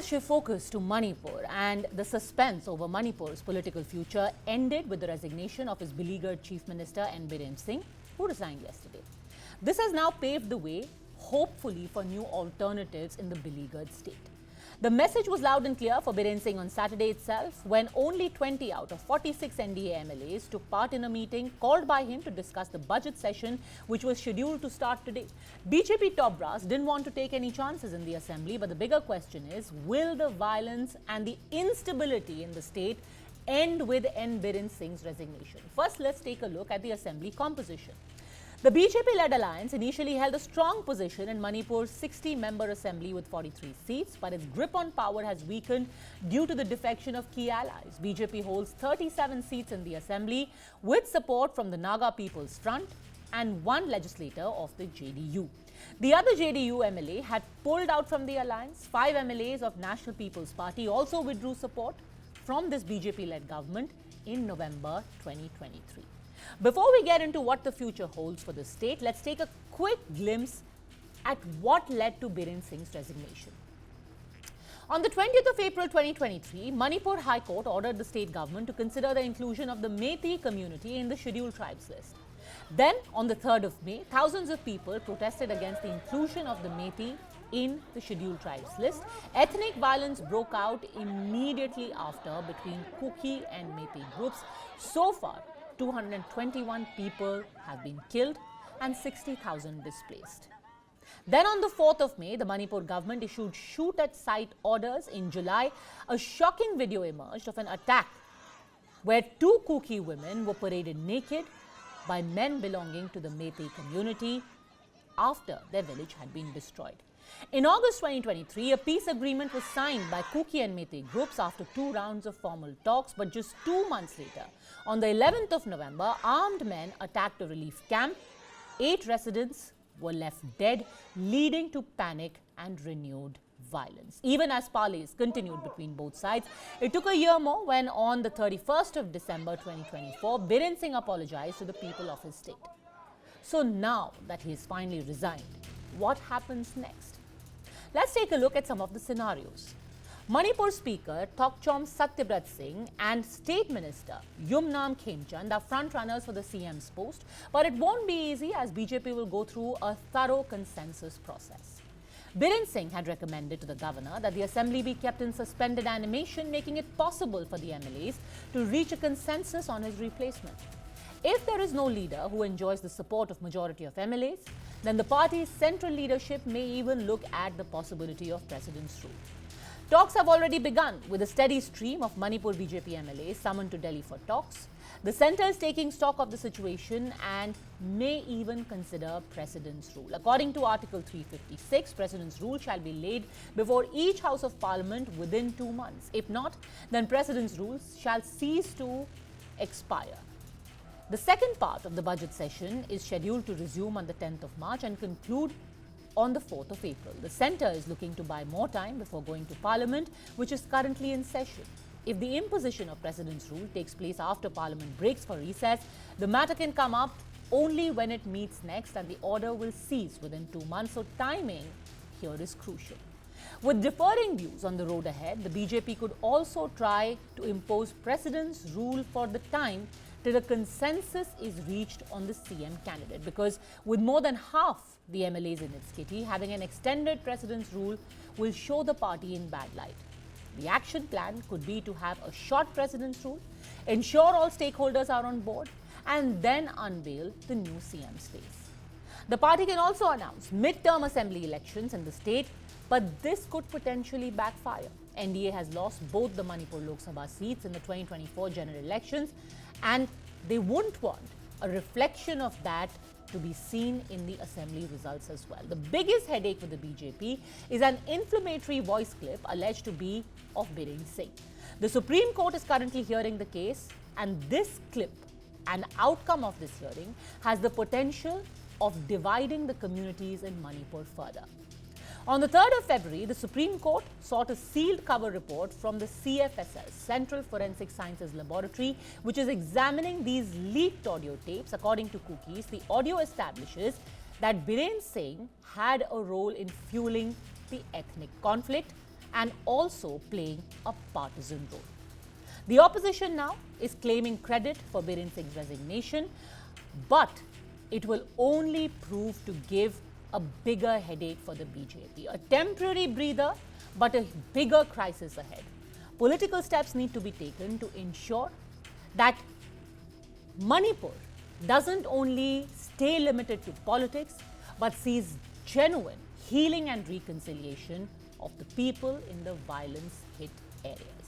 let's shift focus to Manipur, and the suspense over Manipur's political future ended with the resignation of his beleaguered Chief Minister Biren Singh, who resigned yesterday. This has now paved the way, hopefully, for new alternatives in the beleaguered state. The message was loud and clear for Biren Singh on Saturday itself, when only 20 out of 46 NDA MLAs took part in a meeting called by him to discuss the budget session, which was scheduled to start today. BJP top brass didn't want to take any chances in the assembly, but the bigger question is, will the violence and the instability in the state end with Biren Singh's resignation? First, let's take a look at the assembly composition. The BJP-led alliance initially held a strong position in Manipur's 60-member assembly with 43 seats, but its grip on power has weakened due to the defection of key allies. BJP holds 37 seats in the assembly with support from the Naga People's Front and one legislator of the JDU. The other JDU MLA had pulled out from the alliance. 5 MLAs of National People's Party also withdrew support from this BJP-led government in November 2023. Before we get into what the future holds for the state, let's take a quick glimpse at what led to Biren Singh's resignation. On the 20th of April 2023, Manipur High Court ordered the state government to consider the inclusion of the Meitei community in the scheduled tribes list. Then, on the 3rd of May, thousands of people protested against the inclusion of the Meitei in the scheduled tribes list. Ethnic violence broke out immediately after between Kuki and Meitei groups. So far, 221 people have been killed and 60,000 displaced. Then on the 4th of May, the Manipur government issued shoot-at-sight orders. In July, a shocking video emerged of an attack where 2 Kuki women were paraded naked by men belonging to the Meitei community after their village had been destroyed. In August 2023, a peace agreement was signed by Kuki and Meitei groups after 2 rounds of formal talks, but just 2 months later, on the 11th of November, armed men attacked a relief camp. 8 residents were left dead, leading to panic and renewed violence. Even as parleys continued between both sides, it took a year more when on the 31st of December 2024, Biren Singh apologized to the people of his state. So now that he has finally resigned, what happens next? Let's take a look at some of the scenarios. Manipur Speaker Thokchom Satyabrat Singh and State Minister Yumnam Khemchand are front-runners for the CM's post, but it won't be easy as BJP will go through a thorough consensus process. Biren Singh had recommended to the governor that the assembly be kept in suspended animation, making it possible for the MLAs to reach a consensus on his replacement. If there is no leader who enjoys the support of majority of MLAs, then the party's central leadership may even look at the possibility of president's rule. Talks have already begun with a steady stream of Manipur BJP MLAs summoned to Delhi for talks. The centre is taking stock of the situation and may even consider president's rule. According to Article 356, president's rule shall be laid before each House of Parliament within 2 months. If not, then president's rules shall cease to expire. The second part of the budget session is scheduled to resume on the 10th of March and conclude on the 4th of April. The centre is looking to buy more time before going to Parliament, which is currently in session. If the imposition of President's rule takes place after Parliament breaks for recess, the matter can come up only when it meets next, and the order will cease within 2 months, so timing here is crucial. With differing views on the road ahead, the BJP could also try to impose President's rule for the time till a consensus is reached on the CM candidate, because with more than half the MLAs in its kitty, having an extended President's rule will show the party in bad light. The action plan could be to have a short President's rule, ensure all stakeholders are on board, and then unveil the new CM's face. The party can also announce mid-term assembly elections in the state, but this could potentially backfire. NDA has lost both the Manipur Lok Sabha seats in the 2024 general elections, and they wouldn't want a reflection of that to be seen in the assembly results as well. The biggest headache for the BJP is an inflammatory voice clip alleged to be of Biren Singh. The Supreme Court is currently hearing the case, and this clip, an outcome of this hearing, has the potential of dividing the communities in Manipur further. On the 3rd of February, the Supreme Court sought a sealed cover report from the CFSL, Central Forensic Sciences Laboratory, which is examining these leaked audio tapes. According to Cookies, the audio establishes that Biren Singh had a role in fueling the ethnic conflict and also playing a partisan role. The opposition now is claiming credit for Biren Singh's resignation, but it will only prove to give a bigger headache for the BJP. A temporary breather, but a bigger crisis ahead. Political steps need to be taken to ensure that Manipur doesn't only stay limited to politics, but sees genuine healing and reconciliation of the people in the violence-hit areas.